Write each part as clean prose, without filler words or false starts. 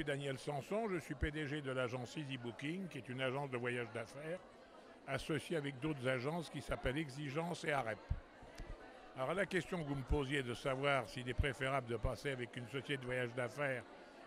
suis Daniel Sanson, je suis PDG de l'agence Easy Booking, qui est une agence de voyage d'affaires, associée avec d'autres agences qui s'appellent Exigence et AREP. Alors la question que vous me posiez de savoir s'il est préférable de passer avec une société de voyage d'affaires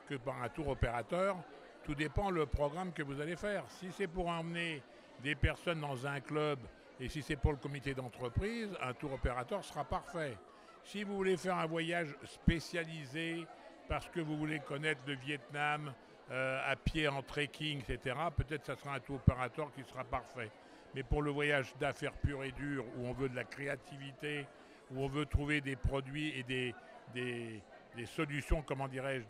que par un tour opérateur, tout dépend le programme que vous allez faire. Si c'est pour emmener des personnes dans un club et si c'est pour le comité d'entreprise, un tour opérateur sera parfait. Si vous voulez faire un voyage spécialisé parce que vous voulez connaître le Vietnam à pied en trekking, etc., peut-être que ça sera un tour opérateur qui sera parfait. Mais pour le voyage d'affaires pur et dur, où on veut de la créativité, où on veut trouver des produits et des solutions, comment dirais-je,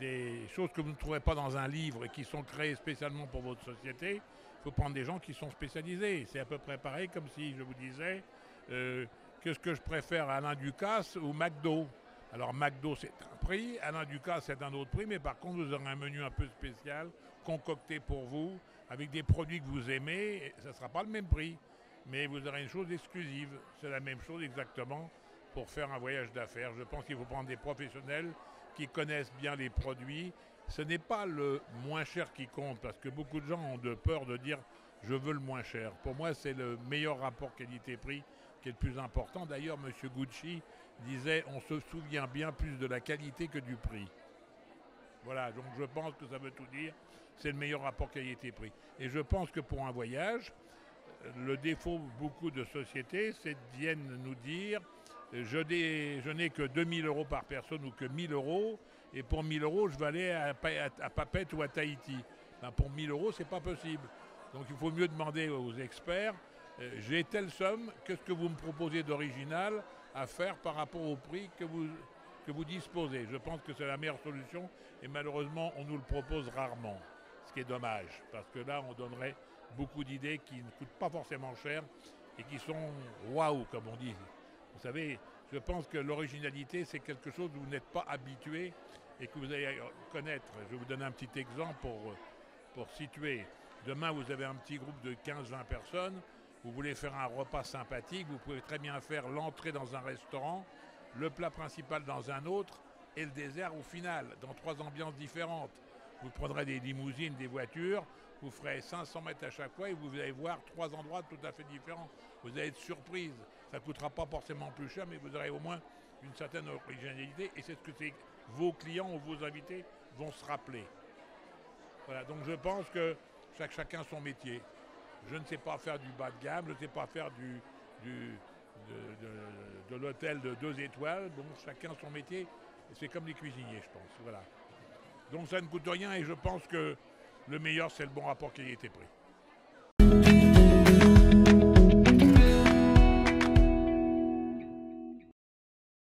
des choses que vous ne trouverez pas dans un livre et qui sont créées spécialement pour votre société, il faut prendre des gens qui sont spécialisés. C'est à peu près pareil comme si je vous disais qu'est-ce que je préfère, Alain Ducasse ou McDo. Alors McDo c'est un prix, Alain Ducasse c'est un autre prix, mais par contre vous aurez un menu un peu spécial, concocté pour vous, avec des produits que vous aimez, ça ne sera pas le même prix, mais vous aurez une chose exclusive. C'est la même chose exactement pour faire un voyage d'affaires. Je pense qu'il faut prendre des professionnels qui connaissent bien les produits. Ce n'est pas le moins cher qui compte, parce que beaucoup de gens ont peur de dire je veux le moins cher. Pour moi, c'est le meilleur rapport qualité-prix qui est le plus important. D'ailleurs, M. Gucci disait on se souvient bien plus de la qualité que du prix. Voilà, donc je pense que ça veut tout dire. C'est le meilleur rapport qualité-prix. Et je pense que pour un voyage, le défaut de beaucoup de sociétés, c'est de viennent nous dire je n'ai que 2000 euros par personne ou que 1000 euros, et pour 1000 euros, je vais aller à Papette ou à Tahiti. Ben, pour 1000 euros, c'est pas possible. Donc il faut mieux demander aux experts j'ai telle somme, qu'est-ce que vous me proposez d'original à faire par rapport au prix que vous disposez. Je pense que c'est la meilleure solution et malheureusement, on nous le propose rarement, ce qui est dommage, parce que là, on donnerait beaucoup d'idées qui ne coûtent pas forcément cher et qui sont waouh, comme on dit. Vous savez, je pense que l'originalité, c'est quelque chose où vous n'êtes pas habitué et que vous allez connaître. Je vais vous donner un petit exemple pour situer. Demain, vous avez un petit groupe de 15-20 personnes. Vous voulez faire un repas sympathique. Vous pouvez très bien faire l'entrée dans un restaurant, le plat principal dans un autre et le dessert au final, dans 3 ambiances différentes. Vous prendrez des limousines, des voitures, vous ferez 500 mètres à chaque fois et vous allez voir 3 endroits tout à fait différents. Vous allez être surprise. Ça ne coûtera pas forcément plus cher, mais vous aurez au moins une certaine originalité et c'est ce que vos clients ou vos invités vont se rappeler. Voilà, donc je pense que chacun son métier. Je ne sais pas faire du bas de gamme, je ne sais pas faire de l'hôtel de 2 étoiles. Bon, chacun son métier. C'est comme les cuisiniers, je pense. Voilà. Donc ça ne coûte rien et je pense que le meilleur, c'est le bon rapport qualité-prix.